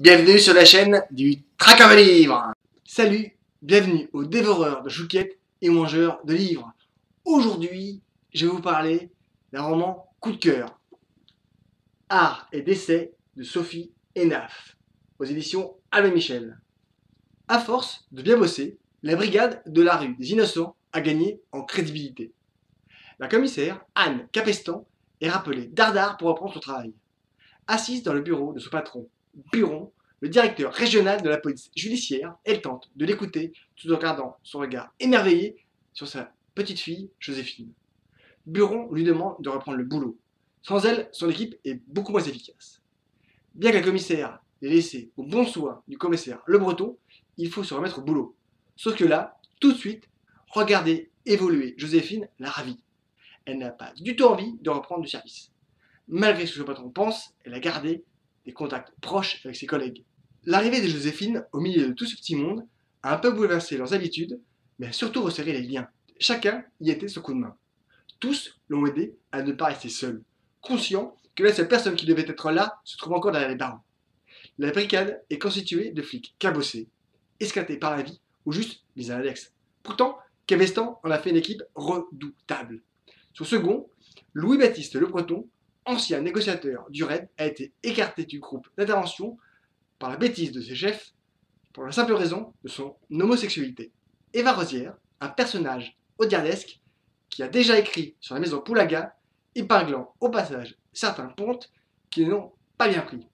Bienvenue sur la chaîne du Trac à livres. Salut, bienvenue aux dévoreurs de chouquettes et aux mangeurs de livres. Aujourd'hui, je vais vous parler d'un roman coup de cœur. Art et décès de Sophie Hénaf, aux éditions Albin Michel. À force de bien bosser, la brigade de la rue des Innocents a gagné en crédibilité. La commissaire, Anne Capestan, est rappelée dardard pour reprendre son travail. Assise dans le bureau de son patron, Buron, le directeur régional de la police judiciaire, elle tente de l'écouter tout en gardant son regard émerveillé sur sa petite fille, Joséphine. Buron lui demande de reprendre le boulot. Sans elle, son équipe est beaucoup moins efficace. Bien que la commissaire l'ait laissé au bon soin du commissaire Le Breton, il faut se remettre au boulot. Sauf que là, tout de suite, regarder évoluer Joséphine la ravit. Elle n'a pas du tout envie de reprendre du service. Malgré ce que son patron pense, elle a gardé des contacts proches avec ses collègues. L'arrivée de Joséphine au milieu de tout ce petit monde a un peu bouleversé leurs habitudes, mais a surtout resserré les liens. Chacun y était son coup de main. Tous l'ont aidé à ne pas rester seul, conscient que la seule personne qui devait être là se trouve encore derrière les barreaux. La brigade est constituée de flics cabossés, escatés par la vie ou juste mis à l'index. Pourtant, Capestan en a fait une équipe redoutable. Son second, Louis-Baptiste Le Breton, ancien négociateur du RAID, a été écarté du groupe d'intervention par la bêtise de ses chefs pour la simple raison de son homosexualité. Eva Rosière, un personnage odiardesque qui a déjà écrit sur la maison Poulaga, épinglant au passage certains pontes qui n'ont pas bien pris.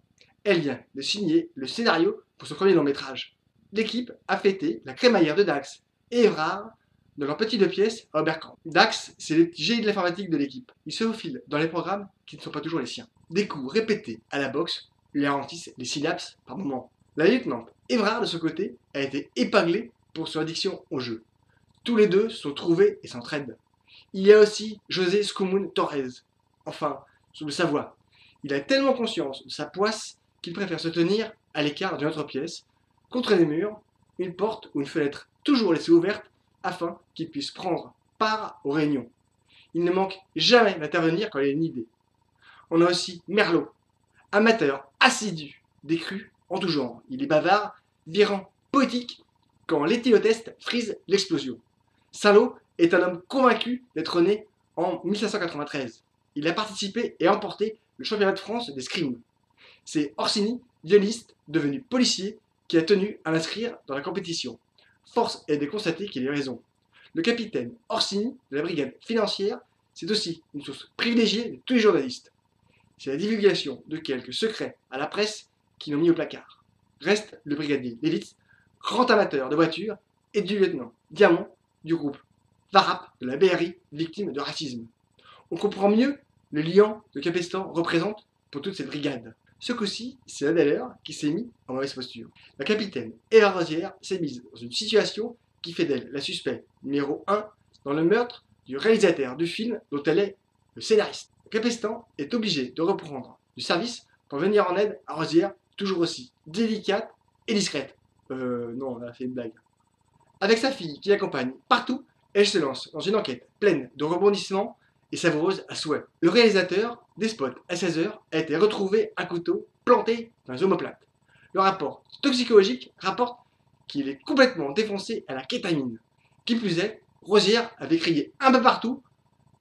Elle vient de signer le scénario pour son premier long métrage. L'équipe a fêté la crémaillère de Dax et Évrard dans leur petit deux pièces à Oberkampf. Dax, c'est le génie de l'informatique de l'équipe. Il se faufile dans les programmes qui ne sont pas toujours les siens. Des coups répétés à la boxe lui ralentissent les synapses par moments. La lieutenant Évrard, de son côté, a été épinglé pour son addiction au jeu. Tous les deux se sont trouvés et s'entraident. Il y a aussi José Scoumoun Torres. Enfin, sous le Savoie. Il a tellement conscience de sa poisse qu'il préfère se tenir à l'écart d'une autre pièce, contre les murs, une porte ou une fenêtre toujours laissée ouverte afin qu'il puisse prendre part aux réunions. Il ne manque jamais d'intervenir quand il a une idée. On a aussi Merlot, amateur assidu des crus en tout genre. Il est bavard, virant poétique quand l'éthylotest frise l'explosion. Saint-Lô est un homme convaincu d'être né en 1593. Il a participé et emporté le championnat de France d'escrime. C'est Orsini, violiste, devenu policier, qui a tenu à l'inscrire dans la compétition. Force est de constater qu'il a raison. Le capitaine Orsini de la brigade financière, c'est aussi une source privilégiée de tous les journalistes. C'est la divulgation de quelques secrets à la presse qui l'ont mis au placard. Reste le brigadier Levitz, grand amateur de voitures, et du lieutenant Diamant du groupe Varap de la BRI, victime de racisme. On comprend mieux le lien que Capestan représente pour toute cette brigade. Ce coup-ci, c'est la Daller qui s'est mis en mauvaise posture. La capitaine Eva Rosière s'est mise dans une situation qui fait d'elle la suspecte numéro 1 dans le meurtre du réalisateur du film dont elle est le scénariste. Capestan est obligé de reprendre du service pour venir en aide à Rosière, toujours aussi délicate et discrète. Non, on a fait une blague. Avec sa fille qui l'accompagne partout, elle se lance dans une enquête pleine de rebondissements et savoureuse à souhait. Le réalisateur, Despote à 16h, a été retrouvé un couteau planté dans les omoplates. Le rapport toxicologique rapporte qu'il est complètement défoncé à la kétamine. Qui plus est, Rosière avait crié un peu partout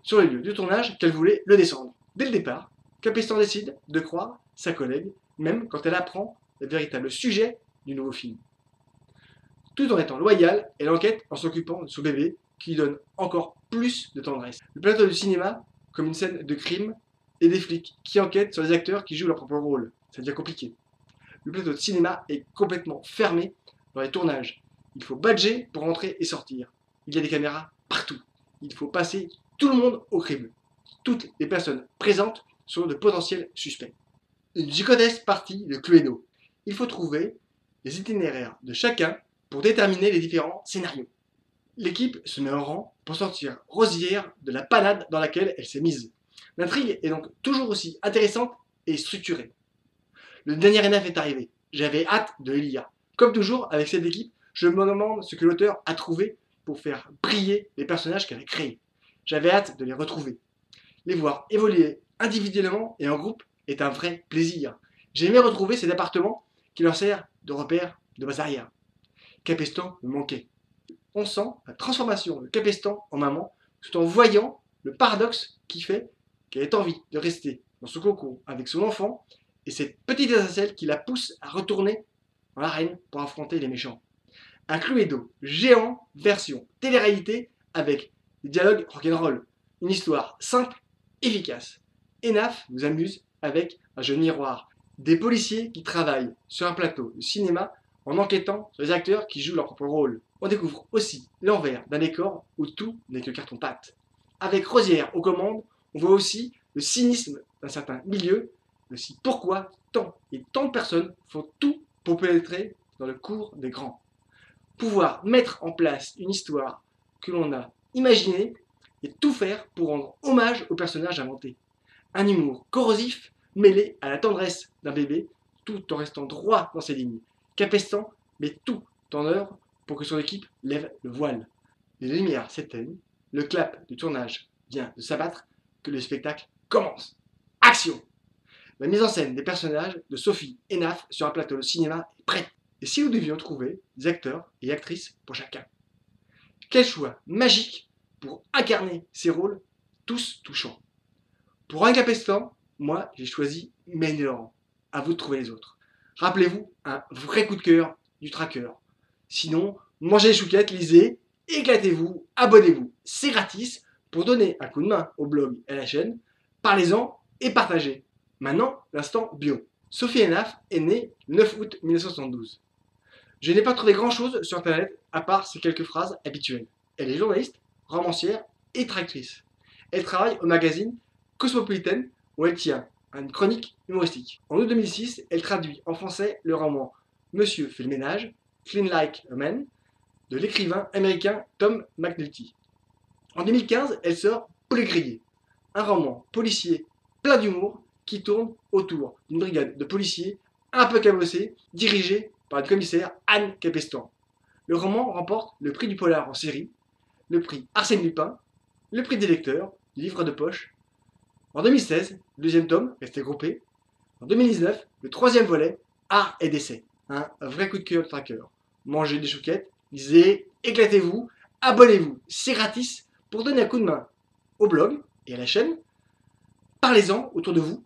sur les lieux du tournage qu'elle voulait le descendre. Dès le départ, Capestan décide de croire sa collègue, même quand elle apprend le véritable sujet du nouveau film. Tout en étant loyale, elle enquête en s'occupant de son bébé, qui lui donne encore plus de tendresse. Le plateau du cinéma, comme une scène de crime, et des flics qui enquêtent sur les acteurs qui jouent leur propre rôle. Ça devient compliqué. Le plateau de cinéma est complètement fermé dans les tournages. Il faut badger pour entrer et sortir. Il y a des caméras partout. Il faut passer tout le monde au crible. Toutes les personnes présentes sont de potentiels suspects. Une gigantesque partie de Cluedo. Il faut trouver les itinéraires de chacun pour déterminer les différents scénarios. L'équipe se met en rang pour sortir Rosière de la panade dans laquelle elle s'est mise. L'intrigue est donc toujours aussi intéressante et structurée. Le dernier NF est arrivé. J'avais hâte de le lire. Comme toujours, avec cette équipe, je me demande ce que l'auteur a trouvé pour faire briller les personnages qu'elle a créés. J'avais hâte de les retrouver. Les voir évoluer individuellement et en groupe est un vrai plaisir. J'ai aimé retrouver cet appartement qui leur sert de repère de base arrière. Capestan me manquait. On sent la transformation de Capestan en maman tout en voyant le paradoxe qui fait qu'elle ait envie de rester dans ce cocon avec son enfant et cette petite étincelle qui la pousse à retourner dans l'arène pour affronter les méchants. Un Cluedo géant version télé-réalité avec des dialogues rock'n'roll, une histoire simple, efficace. Enaf nous amuse avec un jeu de miroir, des policiers qui travaillent sur un plateau de cinéma en enquêtant sur les acteurs qui jouent leur propre rôle. On découvre aussi l'envers d'un décor où tout n'est que carton-pâte. Avec Rosière aux commandes, on voit aussi le cynisme d'un certain milieu, mais aussi pourquoi tant et tant de personnes font tout pour pénétrer dans le cours des grands. Pouvoir mettre en place une histoire que l'on a imaginée et tout faire pour rendre hommage au personnage inventé. Un humour corrosif mêlé à la tendresse d'un bébé, tout en restant droit dans ses lignes. Capestan met tout en œuvre pour que son équipe lève le voile. Les lumières s'éteignent, le clap de tournage vient de s'abattre, que le spectacle commence. Action! La mise en scène des personnages de Sophie et Naf sur un plateau de cinéma est prête. Et si nous devions trouver des acteurs et actrices pour chacun? Quel choix magique pour incarner ces rôles tous touchants. Pour un Capestan, moi j'ai choisi Mélanie Laurent. À vous de trouver les autres. Rappelez-vous, un vrai coup de cœur du tracker. Sinon, mangez les chouquettes, lisez, éclatez-vous, abonnez-vous. C'est gratis pour donner un coup de main au blog et à la chaîne. Parlez-en et partagez. Maintenant, l'instant bio. Sophie Enaf est née le 9 août 1972. Je n'ai pas trouvé grand-chose sur Internet à part ces quelques phrases habituelles. Elle est journaliste, romancière et traductrice. Elle travaille au magazine Cosmopolitan où elle tient une chronique humoristique. En août 2006, elle traduit en français le roman Monsieur fait le ménage, Clean Like a Man, de l'écrivain américain Tom McNulty. En 2015, elle sort Poulet grillé, un roman policier plein d'humour qui tourne autour d'une brigade de policiers un peu cabossés, dirigée par le commissaire Anne Capestan. Le roman remporte le prix du polar en série, le prix Arsène Lupin, le prix des lecteurs, du livre de poche. En 2016, le deuxième tome restait groupé. En 2019, le troisième volet, Art et décès. Un vrai coup de cœur de tracker. Mangez des chouquettes, lisez, éclatez-vous, abonnez-vous, c'est gratis pour donner un coup de main au blog et à la chaîne. Parlez-en autour de vous,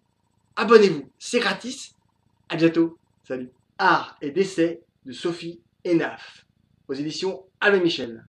abonnez-vous, c'est gratis. À bientôt, salut. Art et décès de Sophie Enaf, aux éditions Albin Michel.